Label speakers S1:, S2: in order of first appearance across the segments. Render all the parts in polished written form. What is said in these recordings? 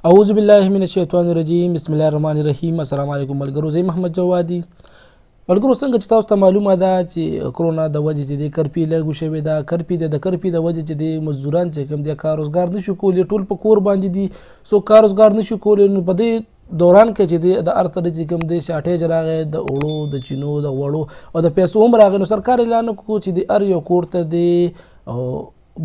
S1: اعوذ بالله من الشیطان الرجیم بسم الله الرحمن الرحیم. السلام علیکم ملګرو، زه محمد جوادي. ملګرو څنګه چې تاسو ته معلومه ده چې کرونا د وجې چې د کرفي لګو شوې ده، د کرفي د وجې چې د مزدوران چې کوم دي کار روزګار نشو کولی، ټول په کور باندې دي، سو کار روزګار نشو کولی. نو په دې دوران کې چې د هر سره چې کوم دی شارټیج راغی د اوړو، د چینو، د غوړو او د پیسو هم راغی، نو سرکار اعلان وکړو چې د هر یو کور ته د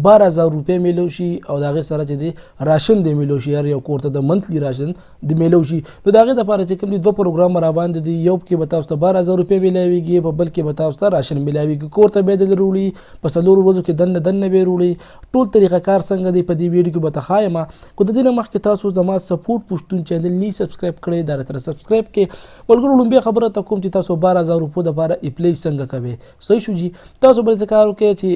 S1: 12,000 روپۍ میلو شي او د هغې سره چې د راشن دی میلو شي، هر یو کور ته د منتلي راشن د میلو شي. نو د هغې دپاره چې کوم دي 2 پروګرام راوړاندې دي. یو کې به تاسو ته 12,000 روپۍ میلاویږي، په بل کې به تاسو ته راشن میلاویږي. کور ته به یې دلې وروړي، په 4 ورځو کې دننه به یې وروړي. ټول طریقه کار څنګه دی په دې ویډیو کې به ته ښایم. خو د دې نه مخکې تاسو زما سپورټ پښتون چینل نه سبسکرایب کړی، دا سره سبسکرایب کړئ. ملګرو لومبۍ خبره ته کوم چې تاسو 12,000 روپو دپاره اپلای څنګه کوئ. صحیح شو جي. تاسو به څه کار وکړئ چې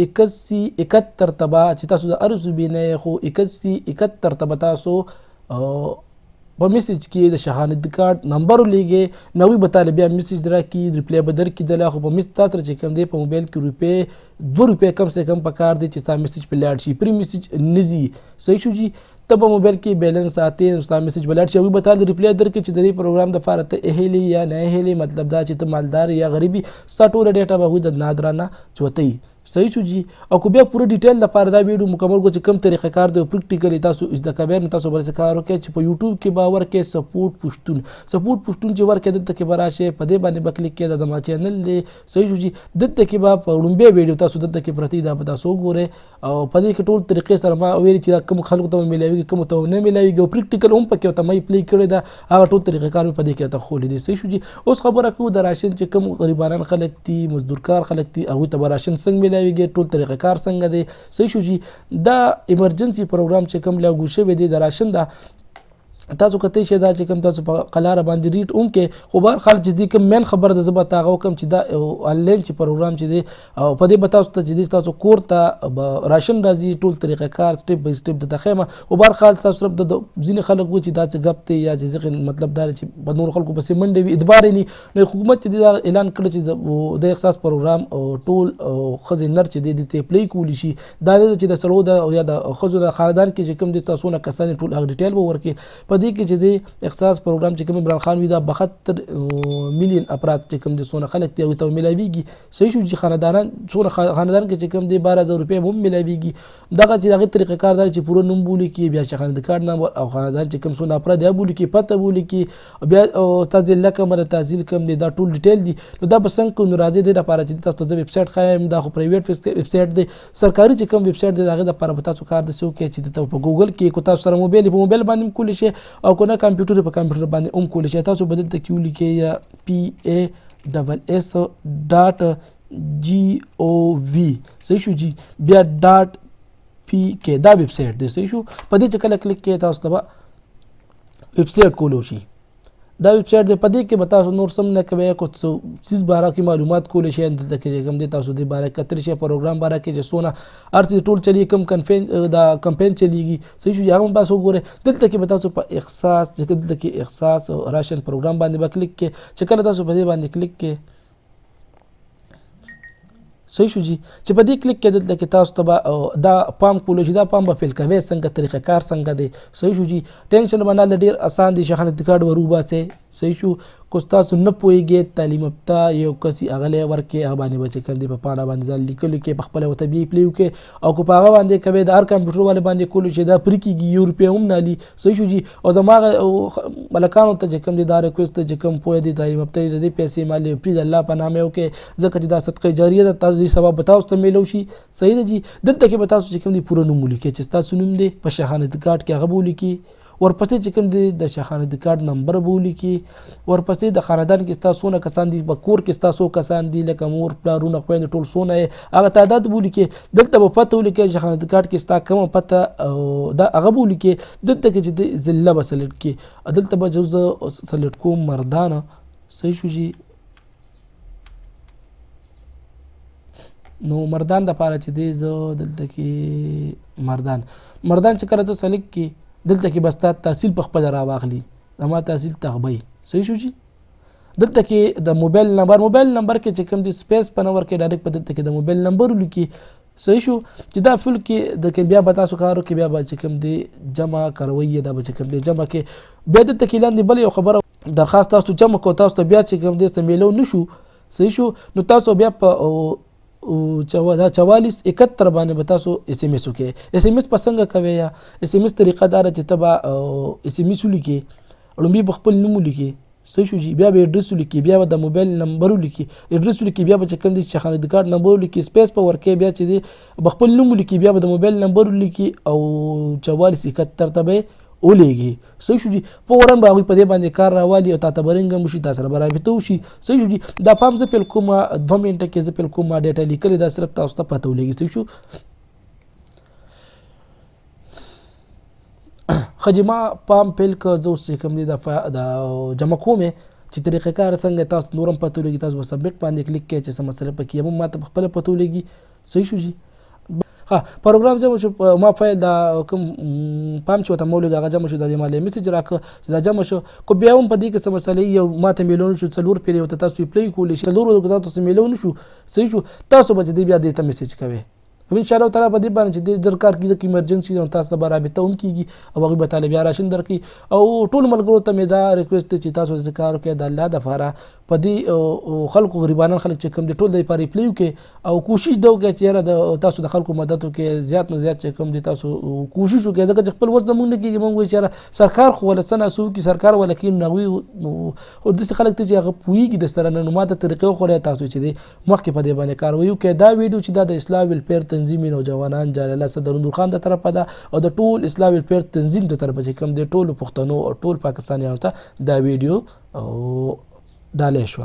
S1: 81 ته به چې تاسو د هر صوبې نه خو 71 ته به تاسو په میسج کې د شهانت کارت نمبر ولیږئ. نو به تاله بیا میسج راکړي، ریپلی به درکړي دله. خو په میسج تاسو سره چې کوم دی په موبایل کې 2 روپۍ کم سے کم پکار دی چې ستا میسج په لاړ شي، پری میسج نه ځي. صحیح شو جي. ته په موبایل کې بیلنس ساتې، ستا میسج به لاړ شي، هغوی به تاله ریپلی درکړي چې د دې پروګرام دپاره ته اهلې یا نه اهلې، مطلب دا چې ته مالدار یا غریبي، ستا ټوله ډیټا به هغوی د نادرانه چوتوي. صحیح شو جي. او که بیا پوره ډیټیل لپاره دا ویډیو مکمل کو چې کوم طریقه کار دی او پریکټیکلی تاسو زده کوئ، نو تاسو به څه کار وکړئ چې په یوټیوب کې به ورکړئ سپورټ پښتون. سپورټ پښتون چې ورکړئ دلته کې به راشئ، په دې باندې به کلیک کړئ، دا زما چینل دی. صحیح شو جي. دلته کې به په لومبۍ ویډیو تاسو دلته کې پرتې دا به تاسو وګورئ او په دې کې ټول طریقې سره ما ویلي چې دا کوم خلکو ته میلاویږي، کومو ته نه میلاویږي، او پریکټیکل هم پکې ورته مې پلی کړی ده، هغه ټول طریقه کار مې په دې کې راته ښوولی دی. صحیح شو جي. اوس خبره کوو د راشن چې کوم غریبانان خلک دي، مزدورکار خلک دي، هغوی ته به راشن څنګه میلاویږي، ټول طریقه کار څنګه دی. صحیح شو جي. دا ایمرجنسي پروګرام چې کوم لاګو شوی دی د راشن دا تاسو کتئ شئ، دا چې کوم تاسو په قلاره باندې ریډ هم کې. خو به هر حال چې دې کوم مین خبره ده زه به هغه وکړم چې دا آنلاین چې پروګرام چې دی او په دې به تاسو ته چې دی تاسو کور ته به راشن راځي، ټول طریقه کار سټیپ بای سټیپ درته ښیم. خو به هر حال تاسو صرف د ځینې خلک وایي چې دا څه ګپ دی یا چې مطلب دا چې په نورو خلکو پسې منډې وي، ادبار یې نه. نو حکومت چې دی دا اعلان کړی چې د احساس پروګرام ټول ښځې نر چې دی دې ته اپلای کولی شي. دا نه ده چې د سړو د یا د ښځو د خاندان کې چې کوم دي تاسو نه کسان ټول هغه ډیټیل به ورکړي. په دې کې چې دی احساس پروګرام چې کوم عمران خان وي دا 72 میلیون افراد چې کوم دي څونه خلک دي هغوی ته میلاویږي. صحیح شو چې خاندانان څونه خاندان کې چې کوم دی 12,000 روپۍ هم میلاویږي. دغه چې هغې طریقه کار دا چې پوره نوم بولي کې، بیا شهانت کارت نمبر او خاندان چې کوم څونه افراد یا بولي کې، پته بولي کې، بیا ستا ضلع کومه ده، تحصیل کوم دی، دا ټول ډیټیل دي. نو دا به څنګه کوو؟ نو راځئ دې لپاره چې تاسو ته زه ویبسایټ ښایم. دا خو پرایویټ ویبسایټ دی، سرکاري چې کوم ویبسایټ دی د هغې دپاره به تاسو کار داسې وکړئ چې دلته په ګوګل کې که تاسو سره موبایل په موبایل باندې هم کولی شئ او که نه کمپیوټر په کمپیوټر باندې هم کولی شئ. تاسو به دلته کې ولیکئ یا PASS.gov. صحیح شو جي. بیا .pk دا ویبسایټ دی. صحیح شو. په دې چې کله کلیک کړئ تاسو ته به ویبسایټ کولو شي. دا ویبسایټ دی. په دې کې به تاسو نور سم نه کوئ، کو څه څیز باره کې معلومات کولی شئ، دلته کې کوم دی تاسو دې باره کې کتلی شئ، پروګرام باره کې چې څونه هر څه ټول چلیږي، کوم دا کمپین چلیږي. صحیح شو. هغه هم تاسو وګورئ. دلته کې به تاسو په احساس دلته کې احساس راشن پروګرام باندې به کلیک کړئ. چې کله تاسو په دې باندې کلیک کړئ، صحیح شو جي، چې په دې کلیک کې دلته کې تاسو ته به دا پام کولی شي. دا پام به فیل کوئ څنګه، طریقه کار څنګه دی. صحیح شو جي. ټینشن به نه له ډېر اسان دی. شهانت کارت به روباسئ. صحیح شو. که تاسو نه پوهېږئ، تعلیم یافته یو کس هغه ورکړئ، هغه باندې به چې کوم دی په پاڼه باندې ځان لیکلو کې په خپله ورته بیا اپلای وکړئ. او که په هغه باندې کوئ د هر کمپیوټر والے باندې کولی شئ، دا پرې کېږي، 1 روپۍ هم نه هلي. صحیح شو جي. او زما هغه ملکانو ته چې کوم دی دا ریکویسټ دی چې کوم پوهه دي تعلیم یافته دي د دې پیسې مالې پرېږده، الله په نامه یې وکړئ، ځکه چې دا صدقه جاریه ده. تاسو دې ثواب به تاسو ته میلو شي. صحیح ده جي. دلته کې به تاسو چې کوم دی پوره نوم ولیکئ چې ستاسو نوم دی په شهانت کارت کې هغه به ولیکئ. ورپسې چې کوم دی د شهانت کارت نمبر به ولیکئ. ورپسې د خاندان کې ستا څونه کسان دي، په کور کې ستا څو کسان دي، لکه مور، پلارونه، خویندې، ټول څونه یې هغه تعداد به ولیکئ. دلته به پته ولیکئ شهانت کارت کې ستا کومه پته دا هغه به ولیکئ. دلته کې چې د ضلع به سلیکټ کړي. دلته به زه سلیکټ کوم مردانه. صحیح شو جي. نو مردان دپاره چې دی زه دلته کې مردان چې کله ته سلیکټ کړي، دلته کې به ستا تحصیل په خپله راواخلي. زما تحصیل تغبی. صحیح شو جي. دلته کې د موبایل نمبر کې چې کوم دی سپیس په نه ورکړئ، ډایرکټ په دلته کې د موبایل نمبر ولیکئ. صحیح شو چې دا فل کې د بیا به تاسو کارو کې بیا به چې کوم دی جمع کروي دا به چې کوم دی جمع کې بیا د تکیلان دی بل یو خبره درخواست تاسو جمع کو تاسو ته بیا چې کوم دی استعمالو نشو صحیح شو نو تاسو بیا په 4471 باندې به تاسو اس ام اس وکړئ. اس ام اس په څنګه کوئ یا اس ام اس طریقه دا چې تبا اس ام اس ولیکي لومبي خپل نوم ولیکي صحیح شو جی بیا به ایډرس ولیکي بیا د موبایل نمبر ولیکي ایډرس ولیکي بیا به کوم دي چې خانه د کارت نمبر ولیکي سپیس په ورکه بیا چې دی خپل نوم ولیکي بیا د موبایل نمبر ولیکي او 4471 ته ولېږي صحیح شو جی فورن به هغوی په دې باندې کار راوالي او تا ته برنګ وشي تا سره به رابطه وشي صحیح شو جی دا پام زه پیل کومه 2 منټه کې زه پیل کومه ډیټا لیکلې دا صرف تاسو ته پته ولېږي صحیح شو. خجما پام پیل که زه اوس چې کوم دی د جمع کوم چې طریقه کار څنګه تاسو نورم پته ولېږي تاسو به سبمیټ باندې کلیک کړئ چې څه مسله پکې هم ماته په خپله پته ولېږي صحیح شو جی. پروګرام جمع شو ما فایل دا کوم پام چې ورته مولږ هغه جمع شو د دې مالې میسج راکړه چې دا جمع شو خو بیا هم په دې کې څه مسلې یو ماته میلیون شو 4 پیرې ورته تاسو یې پلی کولی شئ 4 تاسو میلیون شو صحیح شو تاسو به چې دی بیا دې ته میسج کوئ ان شاء الله تعالی په دې باندې چې د کار کیږي ایمرجنسي او تاسو به رابطه هم کیږي او هغه به طالب راشن درکې او ټول ملګرو ته مې دا ریکوست چې تاسو د کار وکړئ د الله د فاره په دې خلکو غریبانان خلک چې کوم دي ټول د پاره پلی وکړي او کوشش دا وکړي چې تاسو د خلکو مدد وکړي زیات نه زیات چې کوم دي تاسو کوشش وکړي ځکه چې خپل وس زمونږ نه کیږي مونږ چې سرکار خو ولا سنه سو کی سرکار ولا کې نغوي خو د خلک ته چې هغه پویږي د سره نه ماته طریقې خو تاسو چې دي مخکې په دې باندې کار ویو کې دا ویډیو چې د اسلام ویلفیر تنظیم نوجوانان جلال صدر نور خان د طرفه ده او د ټول اسلام ویلفیر تنظیم د طرفه چې کوم دي ټول پښتنو او ټول پاکستانیانو ته دا ویډیو او ډالې شو.